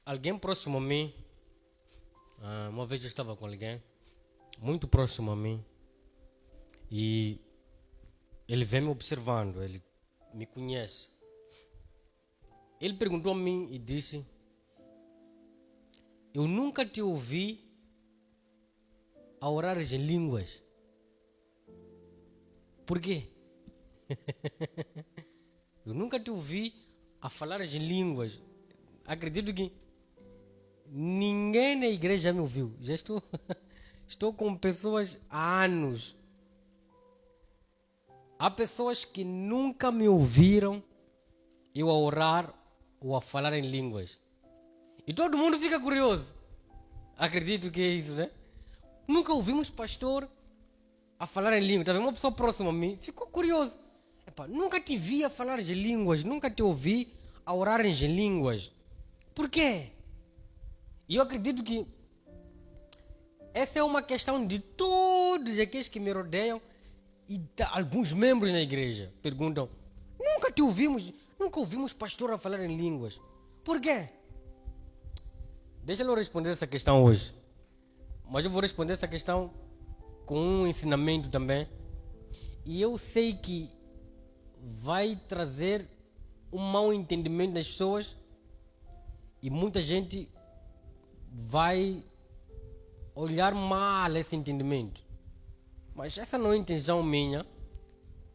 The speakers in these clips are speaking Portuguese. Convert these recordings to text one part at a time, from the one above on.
alguém próximo a mim, uma vez eu estava com alguém muito próximo a mim e ele vem me observando, ele me conhece. Ele perguntou a mim e disse: eu nunca te ouvi a orar em línguas. Por quê? Eu nunca te ouvi a falar em línguas. Acredito que ninguém na igreja me ouviu. Já estou com pessoas há anos. Há pessoas que nunca me ouviram eu a orar ou a falar em línguas. E todo mundo fica curioso. Acredito que é isso, né? Nunca ouvimos pastor a falar em línguas. Estava uma pessoa próxima a mim, ficou curioso. Nunca te vi a falar em línguas, nunca te ouvi a orar em línguas. Por quê? E eu acredito que essa é uma questão de todos aqueles que me rodeiam e alguns membros na igreja perguntam: nunca ouvimos pastor a falar em línguas. Por quê? Deixa eu responder essa questão hoje. Mas eu vou responder essa questão com um ensinamento também. E eu sei que vai trazer um mau entendimento nas pessoas e muita gente vai olhar mal esse entendimento. Mas essa não é a intenção minha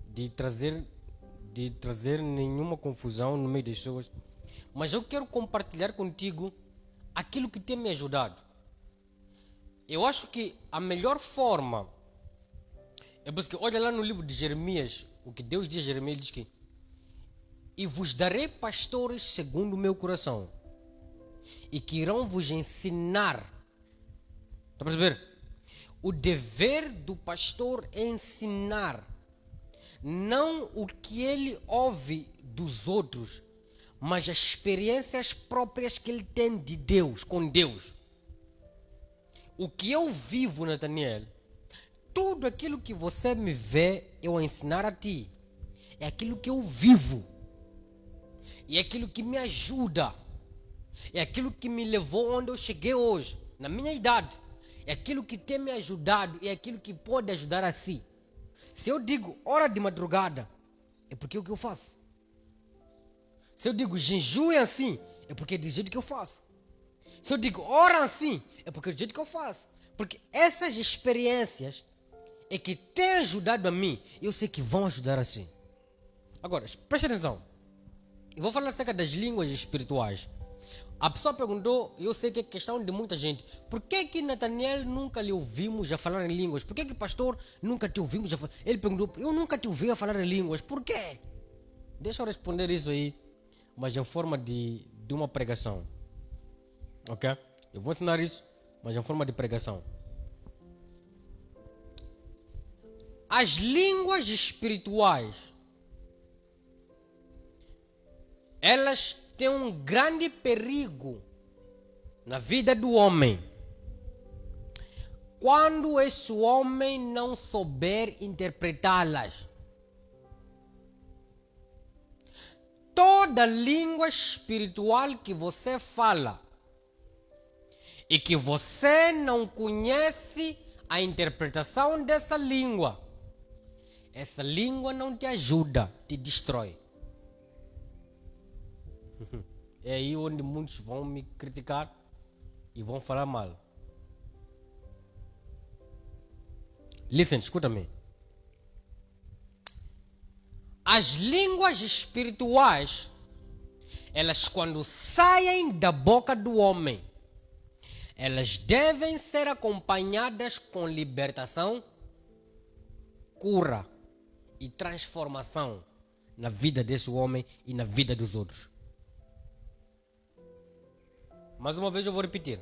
de trazer nenhuma confusão no meio das pessoas. Mas eu quero compartilhar contigo aquilo que tem me ajudado. Eu acho que a melhor forma é porque, olha lá no livro de Jeremias, o que Deus diz a Jeremias, diz que: e vos darei pastores segundo o meu coração, e que irão vos ensinar. Está a perceber? O dever do pastor é ensinar, não o que ele ouve dos outros, mas as experiências próprias que ele tem de Deus, com Deus. O que eu vivo, Nathaniel, tudo aquilo que você me vê eu ensinar a ti, é aquilo que eu vivo, é aquilo que me ajuda, é aquilo que me levou onde eu cheguei hoje, na minha idade, é aquilo que tem me ajudado, é aquilo que pode ajudar a si. Se eu digo hora de madrugada, é porque é o que eu faço. Se eu digo jejum assim, é porque é do jeito que eu faço. Se eu digo ora assim, é porque é do jeito que eu faço. Porque essas experiências é que têm ajudado a mim, e eu sei que vão ajudar assim. Agora, preste atenção. Eu vou falar acerca das línguas espirituais. A pessoa perguntou, e eu sei que é questão de muita gente: por que Nathaniel nunca lhe ouvimos a falar em línguas? Por que pastor nunca te ouvimos a falar? Ele perguntou: eu nunca te ouvi a falar em línguas. Por quê? Deixa eu responder isso aí, mas em forma de uma pregação. Ok? Eu vou ensinar isso, mas em forma de pregação. As línguas espirituais, elas têm um grande perigo na vida do homem quando esse homem não souber interpretá-las. Toda língua espiritual que você fala e que você não conhece a interpretação dessa língua, essa língua não te ajuda, te destrói. É aí onde muitos vão me criticar e vão falar mal. Listen, escuta-me. As línguas espirituais, elas quando saem da boca do homem, elas devem ser acompanhadas com libertação, cura e transformação na vida desse homem e na vida dos outros. Mais uma vez eu vou repetir.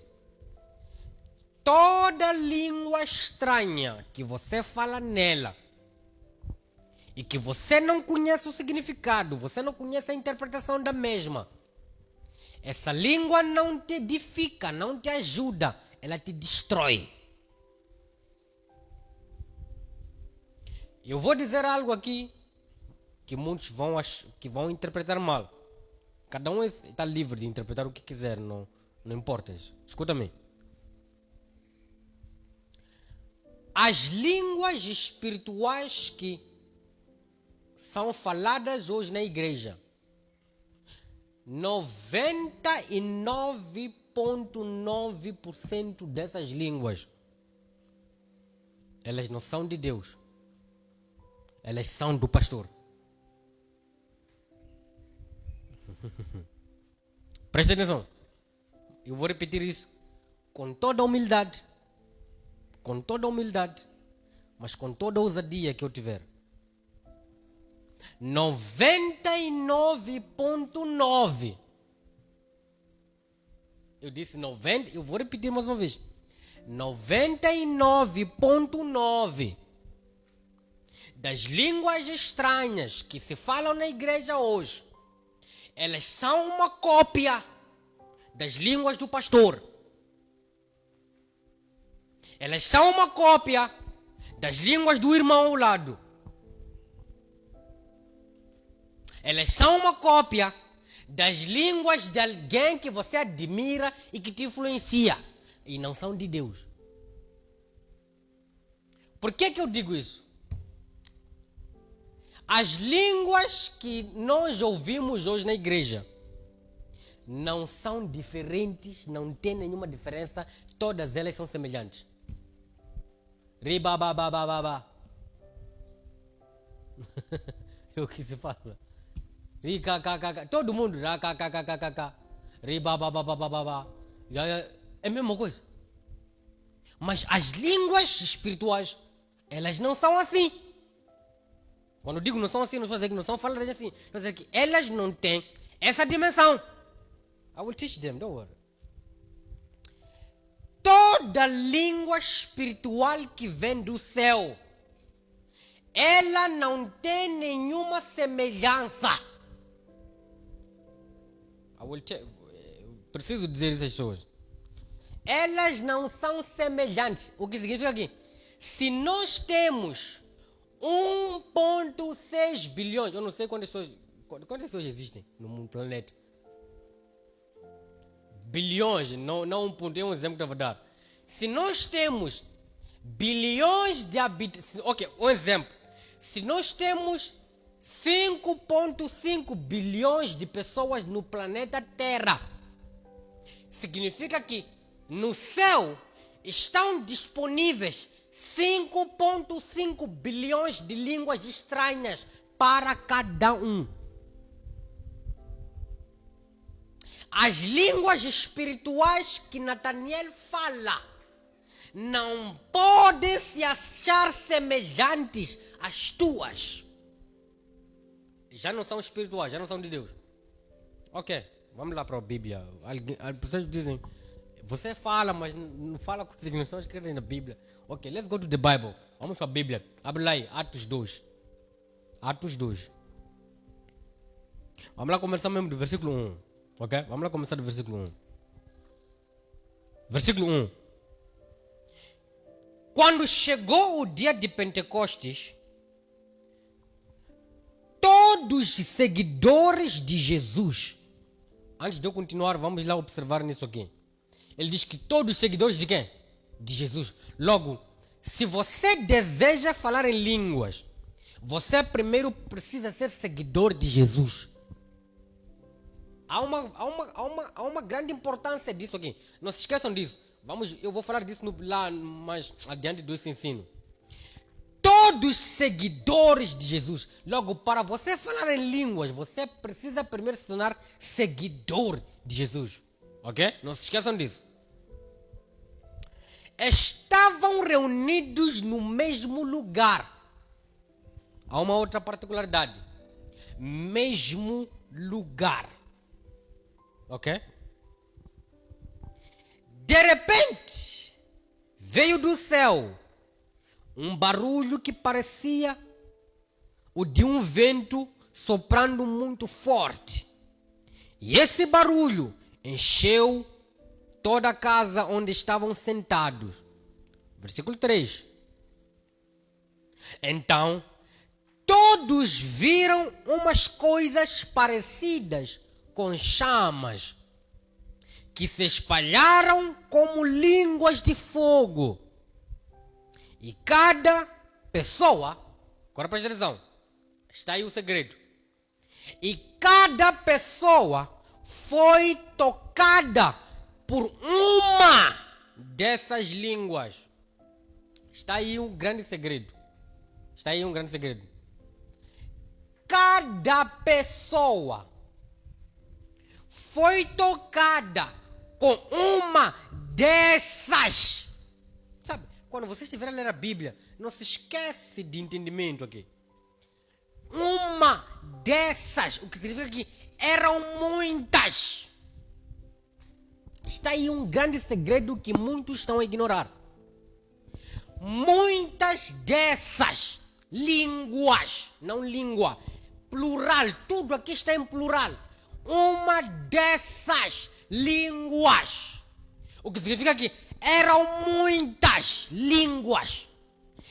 Toda língua estranha que você fala nela e que você não conhece o significado, você não conhece a interpretação da mesma, essa língua não te edifica, não te ajuda, ela te destrói. Eu vou dizer algo aqui que muitos vão interpretar mal. Cada um está livre de interpretar o que quiser Não importa isso. Escuta-me. As línguas espirituais que são faladas hoje na igreja, 99,9% dessas línguas, elas não são de Deus. Elas são do pastor. Presta atenção. Eu vou repetir isso com toda a humildade. Com toda a humildade. Mas com toda a ousadia que eu tiver. 99,9%. Eu disse 90, eu vou repetir mais uma vez. 99,9% das línguas estranhas que se falam na igreja hoje, elas são uma cópia das línguas do pastor. Elas são uma cópia das línguas do irmão ao lado. Elas são uma cópia das línguas de alguém que você admira e que te influencia. E não são de Deus. Por que eu digo isso? As línguas que nós ouvimos hoje na igreja não são diferentes, não tem nenhuma diferença, todas elas são semelhantes. Ribababababa. É o que se fala. Ricacacacá. Todo mundo. Racacacacacá. Ribababababa. É a mesma coisa. Mas as línguas espirituais, elas não são assim. Quando eu digo não são assim, não estou dizendo que não são faladas assim. Estou dizendo que elas não têm essa dimensão. I will teach them, don't worry. Toda língua espiritual que vem do céu, ela não tem nenhuma semelhança. Preciso dizer isso às pessoas. Elas não são semelhantes. O que significa aqui? Se nós temos 1,6 bilhões, eu não sei quantas pessoas existem no planeta. Bilhões, não um ponto, é um exemplo que eu vou dar. Se nós temos bilhões de habitantes, ok, um exemplo. Se nós temos 5,5 bilhões de pessoas no planeta Terra, significa que no céu estão disponíveis 5,5 bilhões de línguas estranhas para cada um. As línguas espirituais que Nathaniel fala não podem se achar semelhantes às tuas. Já não são espirituais, já não são de Deus. Ok, vamos lá para a Bíblia. As pessoas dizem, você fala, mas não fala com as não escritas na Bíblia. Ok, let's go to the Bible. Vamos para a Bíblia. Abre lá aí, Atos 2. Atos 2. Vamos lá começar mesmo do versículo 1. Ok? Vamos lá começar do versículo 1. Versículo 1. Quando chegou o dia de Pentecostes, todos os seguidores de Jesus, antes de eu continuar, vamos lá observar nisso aqui. Ele diz que todos os seguidores de quem? De Jesus. Logo, se você deseja falar em línguas, você primeiro precisa ser seguidor de Jesus. Há uma grande importância disso aqui. Não se esqueçam disso. Eu vou falar disso lá mais adiante desse ensino. Todos seguidores de Jesus. Logo, para você falar em línguas, você precisa primeiro se tornar seguidor de Jesus. Ok? Não se esqueçam disso. Estavam reunidos no mesmo lugar. Há uma outra particularidade. Mesmo lugar. Ok? De repente, veio do céu um barulho que parecia o de um vento soprando muito forte. E esse barulho encheu toda a casa onde estavam sentados. Versículo 3. Então, todos viram umas coisas parecidas com chamas que se espalharam como línguas de fogo. E cada pessoa, agora presta atenção, está aí o segredo. E cada pessoa foi tocada por uma dessas línguas. Está aí um grande segredo. Está aí um grande segredo. Cada pessoa foi tocada com uma dessas. Sabe, quando você estiver a ler a Bíblia, não se esquece de entendimento aqui. Uma dessas, o que significa que eram muitas. Está aí um grande segredo que muitos estão a ignorar. Muitas dessas línguas, não língua, plural, tudo aqui está em plural. Uma dessas línguas. O que significa que eram muitas línguas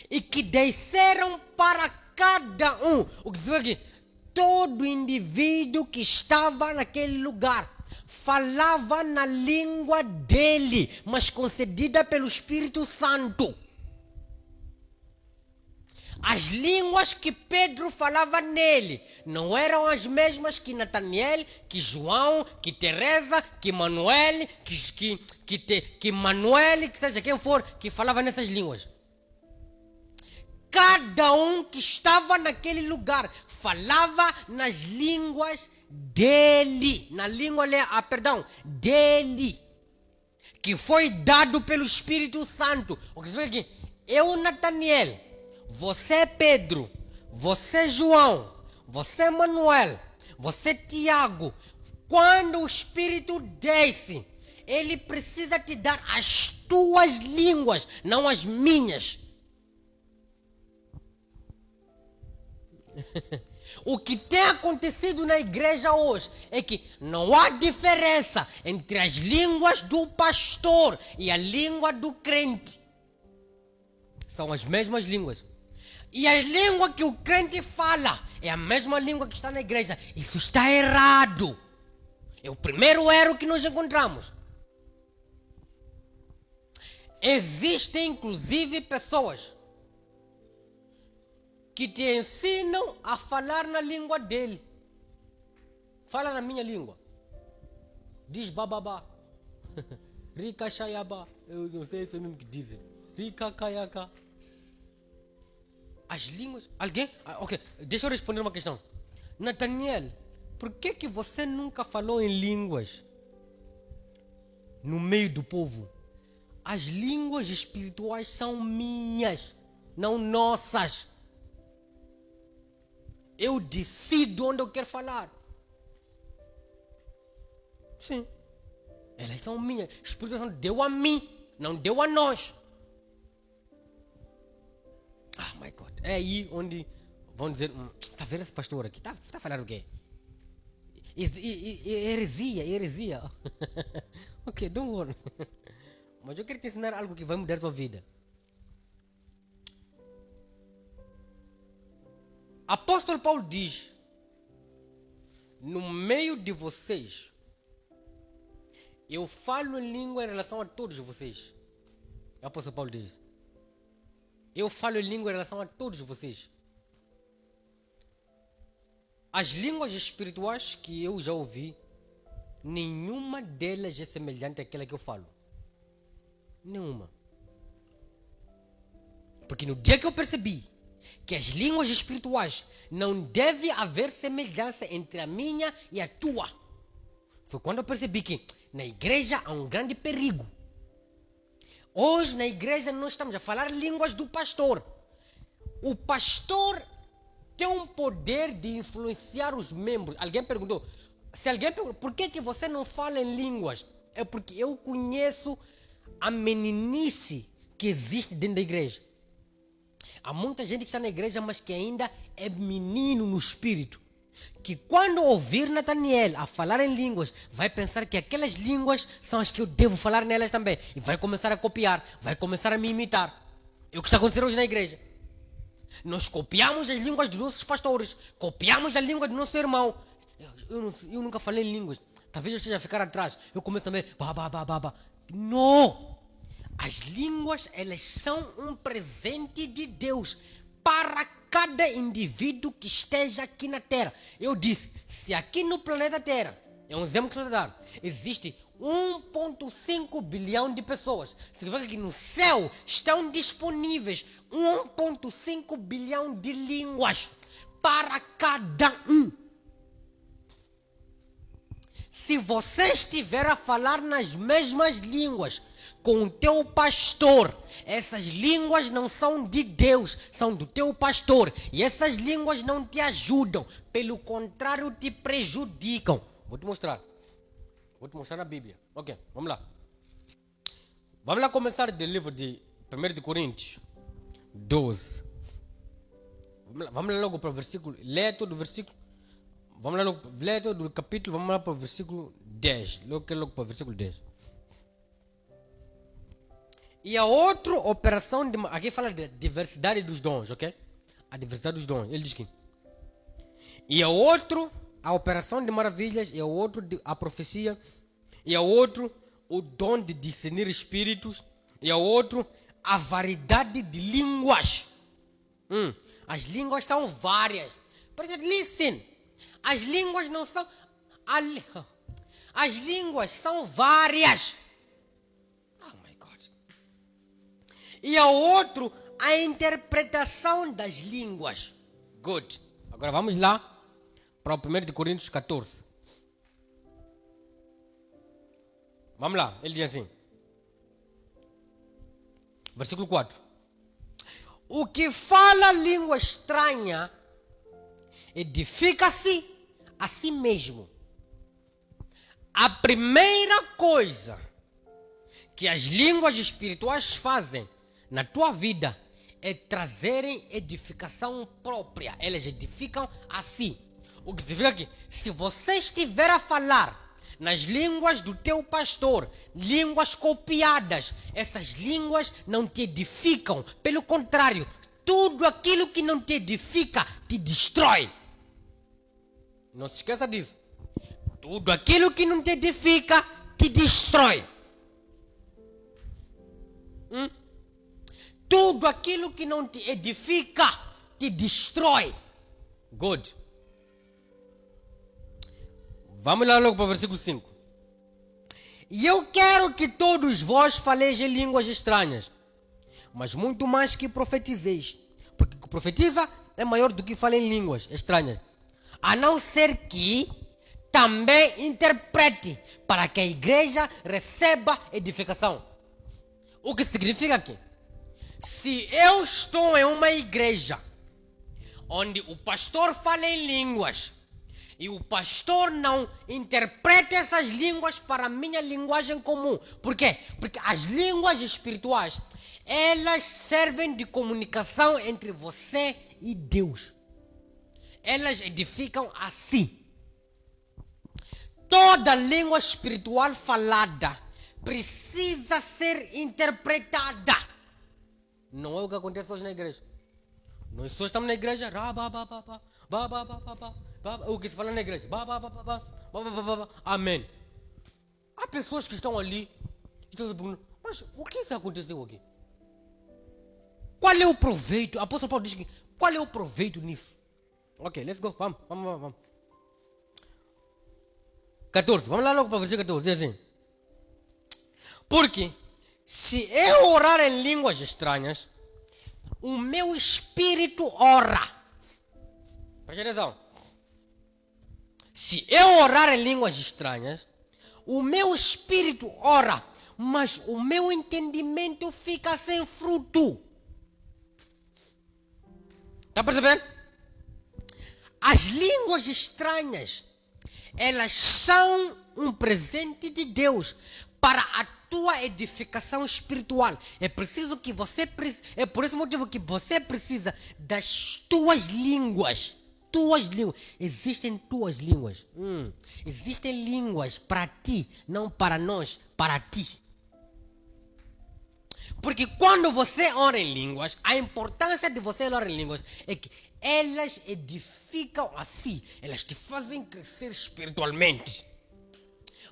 e que desceram para cada um. O que significa que todo indivíduo que estava naquele lugar falava na língua dele, mas concedida pelo Espírito Santo. As línguas que Pedro falava nele não eram as mesmas que Nataniel, que João, que Teresa, que Manuel, que Manuel, que seja quem for, que falava nessas línguas. Cada um que estava naquele lugar falava nas línguas dele, na língua, dele, que foi dado pelo Espírito Santo. O que significa que eu, Nataniel, você Pedro, você João, você Manuel, você Tiago, quando o Espírito desce, ele precisa te dar as tuas línguas, não as minhas. O que tem acontecido na igreja hoje é que não há diferença entre as línguas do pastor e a língua do crente. São as mesmas línguas. E a língua que o crente fala é a mesma língua que está na igreja. Isso está errado. É o primeiro erro que nós encontramos. Existem inclusive pessoas que te ensinam a falar na língua dele. Fala na minha língua. Diz bababá. Rica chayabá. Eu não sei se é o mesmo que dizem. Rica caiaca. As línguas... Alguém? Ok, deixa eu responder uma questão. Nataniel, por que você nunca falou em línguas no meio do povo? As línguas espirituais são minhas, não nossas. Eu decido onde eu quero falar. Sim. Elas são minhas. O Espírito Santo deu a mim, não deu a nós. Ah, my God. É aí onde vão dizer, está vendo esse pastor aqui? Está falando o quê? Heresia. Ok, don't worry. Mas eu quero te ensinar algo que vai mudar a tua vida. Apóstolo Paulo diz, no meio de vocês, eu falo em língua em relação a todos vocês. O apóstolo Paulo diz, eu falo em língua em relação a todos vocês. As línguas espirituais que eu já ouvi, nenhuma delas é semelhante àquela que eu falo. Nenhuma. Porque no dia que eu percebi que as línguas espirituais não deve haver semelhança entre a minha e a tua, foi quando eu percebi que na igreja há um grande perigo. Hoje na igreja nós estamos a falar línguas do pastor. O pastor tem um poder de influenciar os membros. Alguém perguntou, por que você não fala em línguas? É porque eu conheço a meninice que existe dentro da igreja. Há muita gente que está na igreja, mas que ainda é menino no espírito. Que quando ouvir Nataniel a falar em línguas, vai pensar que aquelas línguas são as que eu devo falar nelas também. E vai começar a copiar, vai começar a me imitar. É o que está acontecendo hoje na igreja. Nós copiamos as línguas dos nossos pastores, copiamos a língua do nosso irmão. Eu nunca falei em línguas, talvez eu esteja a ficar atrás. Eu começo também, Não! As línguas, elas são um presente de Deus para cada indivíduo que esteja aqui na Terra. Eu disse, se aqui no planeta Terra, é um exemplo que eu estou a dar, existe 1,5 bilhão de pessoas. Significa que no céu estão disponíveis 1,5 bilhão de línguas para cada um. Se você estiver a falar nas mesmas línguas com o teu pastor, essas línguas não são de Deus, são do teu pastor. E essas línguas não te ajudam, pelo contrário, te prejudicam. Vou te mostrar na Bíblia. Ok, vamos lá. Vamos lá começar do livro de 1 de Coríntios 12. Vamos lá logo para o versículo. Lê todo o versículo. Vamos lá logo, lê todo o capítulo. Vamos lá para o versículo 10. Logo para o versículo 10. E a outra operação, aqui fala de diversidade dos dons, ok? A diversidade dos dons. Ele diz que. E a outro, a operação de maravilhas. E a outro, a profecia. E a outro, o dom de discernir espíritos. E a outro, a variedade de línguas. As línguas são várias. Listen. As línguas não são. As línguas são várias. E a outro, a interpretação das línguas. Good. Agora vamos lá para o 1 de Coríntios 14. Vamos lá, ele diz assim. Versículo 4. O que fala língua estranha edifica-se a si mesmo. A primeira coisa que as línguas espirituais fazem na tua vida é trazerem edificação própria. Elas edificam a si. O que significa que se você estiver a falar nas línguas do teu pastor, línguas copiadas, essas línguas não te edificam. Pelo contrário, tudo aquilo que não te edifica te destrói. Não se esqueça disso. Tudo aquilo que não te edifica te destrói. Tudo aquilo que não te edifica te destrói. Good. Vamos lá logo para o versículo 5. E eu quero que todos vós faleis em línguas estranhas, mas muito mais que profetizeis, porque o que profetiza é maior do que fala em línguas estranhas, a não ser que também interprete, para que a igreja receba edificação. O que significa que se eu estou em uma igreja onde o pastor fala em línguas e o pastor não interpreta essas línguas para a minha linguagem comum. Por quê? Porque as línguas espirituais, elas servem de comunicação entre você e Deus. Elas edificam a si. Toda língua espiritual falada precisa ser interpretada. Não é o que acontece hoje na igreja. Nós só estamos na igreja. O que se fala na igreja? Amém. Há pessoas que estão ali e estão perguntando, mas o que aconteceu aqui? Qual é o proveito? O apóstolo Paulo diz que qual é o proveito nisso? Ok, let's go. Vamos. 14. Vamos lá logo para o versículo 14. Diz assim. Porque se eu orar em línguas estranhas, o meu espírito ora. Preste atenção. Se eu orar em línguas estranhas, o meu espírito ora, mas o meu entendimento fica sem fruto. Está percebendo? As línguas estranhas, elas são um presente de Deus para a tua edificação espiritual. É preciso que você, é por esse motivo que você precisa das tuas línguas. Tuas línguas. Existem tuas línguas. Existem línguas para ti, não para nós, para ti. Porque quando você ora em línguas, a importância de você orar em línguas é que elas edificam a si. Elas te fazem crescer espiritualmente.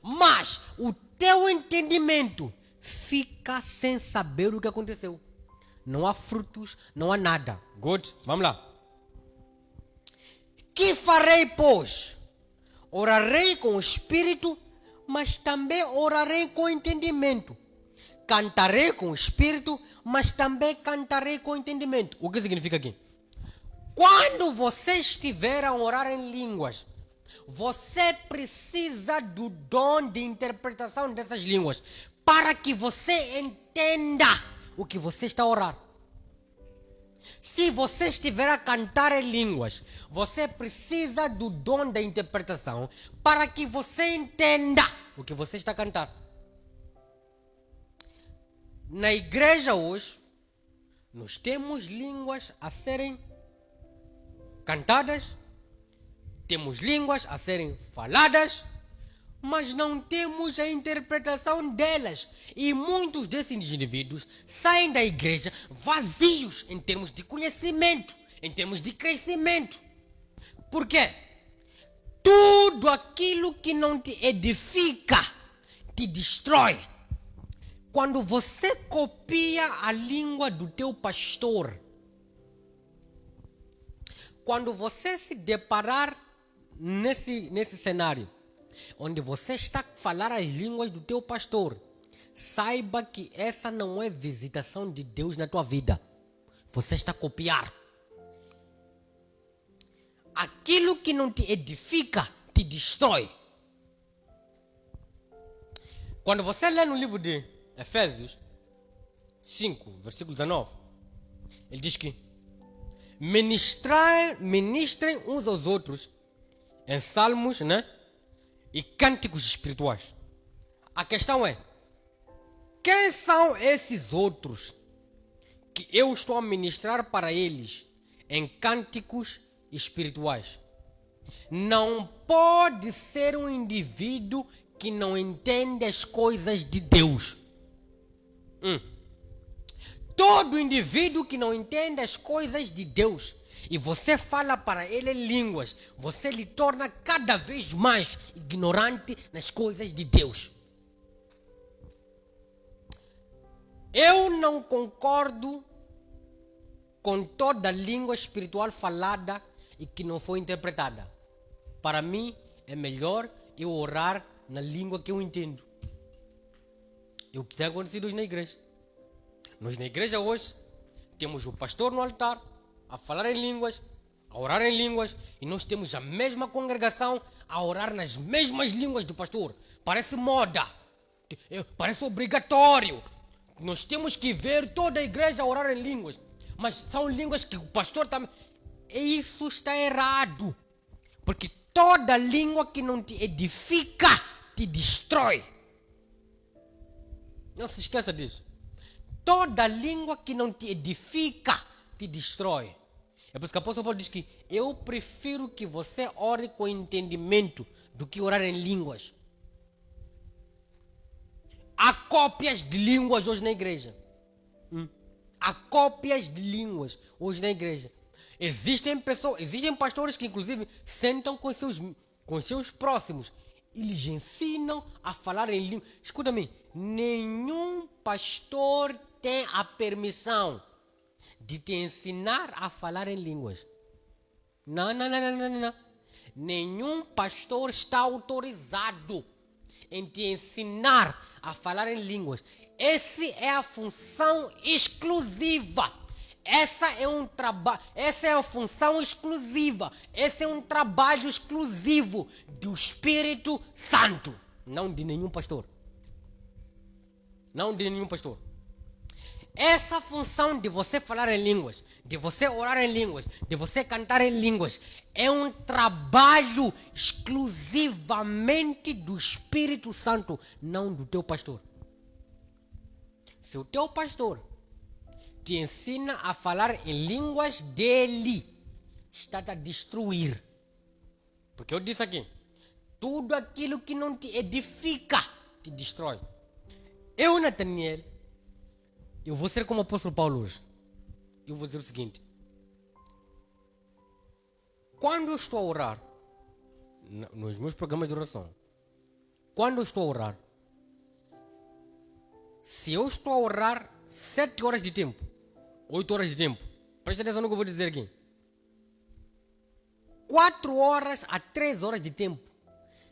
mas o teu entendimento fica sem saber o que aconteceu. Não há frutos, não há nada. Good? Vamos lá. Que farei, pois? Orarei com o espírito, mas também orarei com o entendimento. Cantarei com o espírito, mas também cantarei com o entendimento. O que significa aqui? Quando você estiver a orar em línguas, você precisa do dom de interpretação dessas línguas para que você entenda o que você está a orar. Se você estiver a cantar em línguas, você precisa do dom da interpretação para que você entenda o que você está a cantar. Na igreja hoje, nós temos línguas a serem cantadas, temos línguas a serem faladas, mas não temos a interpretação delas. E muitos desses indivíduos saem da igreja vazios em termos de conhecimento, em termos de crescimento. Por quê? Tudo aquilo que não te edifica te destrói. Quando você copia a língua do teu pastor, quando você se deparar nesse cenário, onde você está a falar as línguas do teu pastor, saiba que essa não é visitação de Deus na tua vida. Você está a copiar. Aquilo que não te edifica, te destrói. Quando você lê no livro de Efésios 5, versículo 19, ele diz que ministrem uns aos outros em salmos, né? E cânticos espirituais. A questão é, quem são esses outros que eu estou a ministrar para eles em cânticos espirituais? Não pode ser um indivíduo que não entende as coisas de Deus. Todo indivíduo que não entende as coisas de Deus e você fala para ele em línguas, você lhe torna cada vez mais ignorante nas coisas de Deus. Eu não concordo com toda língua espiritual falada e que não foi interpretada. Para mim, é melhor eu orar na língua que eu entendo. É o que tem acontecido hoje na igreja. Nós na igreja hoje temos o pastor no altar a falar em línguas, a orar em línguas, e nós temos a mesma congregação a orar nas mesmas línguas do pastor. Parece moda, parece obrigatório. Nós temos que ver toda a igreja a orar em línguas, mas são línguas que o pastor também... Isso está errado, porque toda língua que não te edifica, te destrói. Não se esqueça disso. Toda língua que não te edifica, te destrói. É por isso que o apóstolo Paulo diz que eu prefiro que você ore com entendimento do que orar em línguas. Há cópias de línguas hoje na igreja. Há cópias de línguas hoje na igreja. Existem pastores que inclusive sentam com seus próximos e lhes ensinam a falar em línguas. Escuta-me, nenhum pastor tem a permissão de te ensinar a falar em línguas. Não. Nenhum pastor está autorizado em te ensinar a falar em línguas. Essa é a função exclusiva. Essa é a função exclusiva. Esse é um trabalho exclusivo do Espírito Santo, não de nenhum pastor. Não de nenhum pastor. Essa função de você falar em línguas, de você orar em línguas, de você cantar em línguas, é um trabalho exclusivamente do Espírito Santo, não do teu pastor. Se o teu pastor te ensina a falar em línguas dele, está a destruir. Porque eu disse aqui, tudo aquilo que não te edifica, te destrói. Eu, Nathaniel, eu vou ser como o apóstolo Paulo hoje. Eu vou dizer o seguinte: quando eu estou a orar, nos meus programas de oração, quando eu estou a orar, se eu estou a orar 7 horas de tempo, 8 horas de tempo, presta atenção no que eu vou dizer aqui. 4 horas a 3 horas de tempo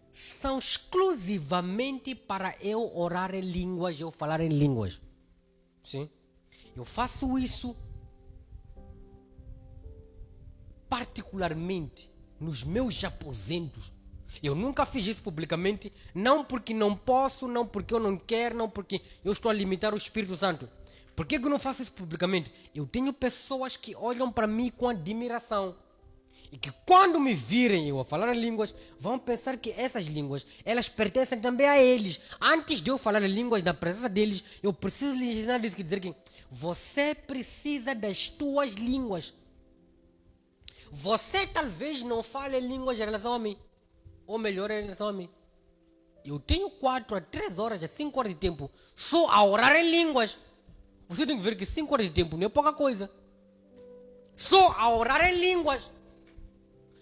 são exclusivamente para eu orar em línguas, eu falar em línguas. Sim? Eu faço isso particularmente nos meus aposentos. Eu nunca fiz isso publicamente, não porque não posso, não porque eu não quero, não porque eu estou a limitar o Espírito Santo. Por que eu não faço isso publicamente? Eu tenho pessoas que olham para mim com admiração. E que quando me virem eu a falar em línguas, vão pensar que essas línguas, elas pertencem também a eles. Antes de eu falar em línguas na presença deles, eu preciso lhes ensinar isso, dizer que você precisa das tuas línguas. Você talvez não fale em línguas em relação a mim, ou melhor, em relação a mim. Eu tenho 4 a 3 horas, a 5 horas de tempo só a orar em línguas. Você tem que ver que 5 horas de tempo não é pouca coisa. Só a orar em línguas.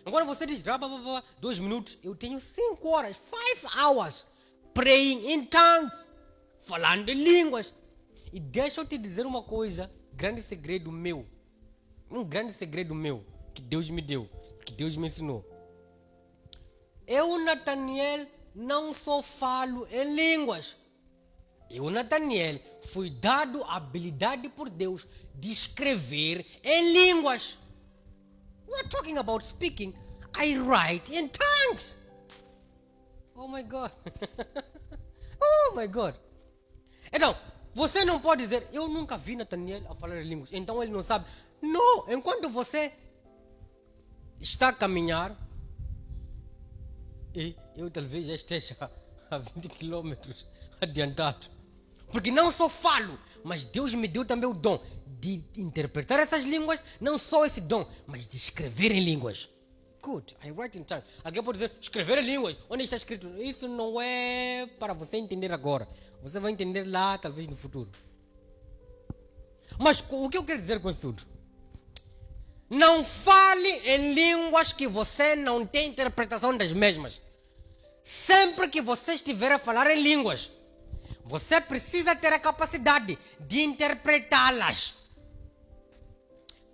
Agora você diz, 2 minutos, eu tenho 5 horas, 5 hours, praying in tongues, falando em línguas. E deixa eu te dizer uma coisa, grande segredo meu, um grande segredo meu, que Deus me deu, que Deus me ensinou. Eu, Nathaniel, não só falo em línguas. Eu, Nathaniel, fui dado a habilidade por Deus de escrever em línguas. We're talking about speaking. I write in tongues. Oh my God. Oh my God. Então, você não pode dizer, eu nunca vi Nathaniel a falar em línguas, então ele não sabe. Não, enquanto você está a caminhar, e eu talvez já esteja a 20 quilômetros adiantado. Porque não só falo, mas Deus me deu também o dom de interpretar essas línguas, não só esse dom, mas de escrever em línguas. Good, I write in tongues. Alguém pode dizer, escrever em línguas, onde está escrito? Isso não é para você entender agora. Você vai entender lá, talvez no futuro. Mas o que eu quero dizer com isso tudo? Não fale em línguas que você não tem interpretação das mesmas. Sempre que você estiver a falar em línguas, você precisa ter a capacidade de interpretá-las.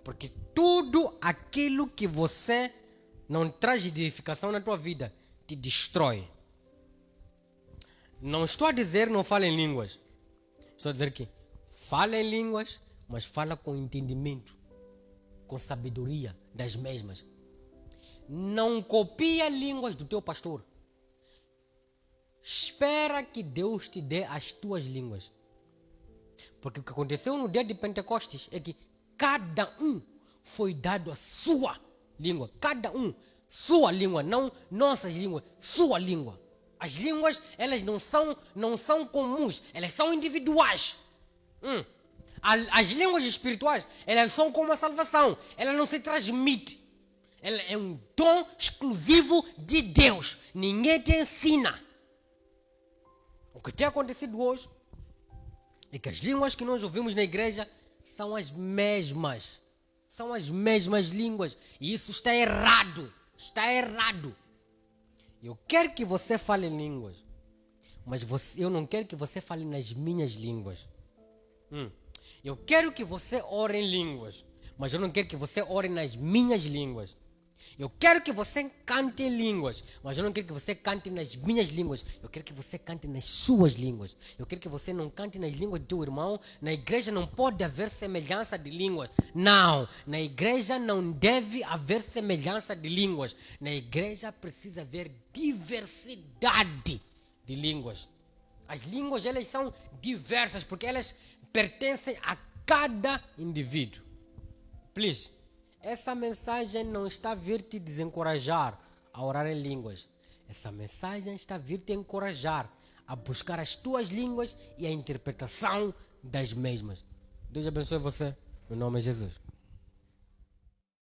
Porque tudo aquilo que você não traz de edificação na tua vida te destrói. Não estou a dizer não fale em línguas. Estou a dizer que fala em línguas, mas fala com entendimento, com sabedoria das mesmas. Não copia línguas do teu pastor. Espera que Deus te dê as tuas línguas. Porque o que aconteceu no dia de Pentecostes é que cada um foi dado a sua língua. Cada um, sua língua, não nossas línguas, sua língua. As línguas, elas não são comuns, elas são individuais. As línguas espirituais, elas são como a salvação, ela não se transmite. Ela é um dom exclusivo de Deus. Ninguém te ensina. O que tem acontecido hoje é que as línguas que nós ouvimos na igreja são as mesmas. São as mesmas línguas. E isso está errado. Está errado. Eu quero que você fale em línguas. Mas eu não quero que você fale nas minhas línguas. Eu quero que você ore em línguas. Mas eu não quero que você ore nas minhas línguas. Eu quero que você cante em línguas, mas eu não quero que você cante nas minhas línguas. Eu quero que você cante nas suas línguas. Eu quero que você não cante nas línguas do teu irmão. Na igreja não pode haver semelhança de línguas. Não, na igreja não deve haver semelhança de línguas. Na igreja precisa haver diversidade de línguas. As línguas, elas são diversas porque elas pertencem a cada indivíduo. Please. Essa mensagem não está a vir te desencorajar a orar em línguas. Essa mensagem está a vir te encorajar a buscar as tuas línguas e a interpretação das mesmas. Deus abençoe você. Meu nome é Jesus.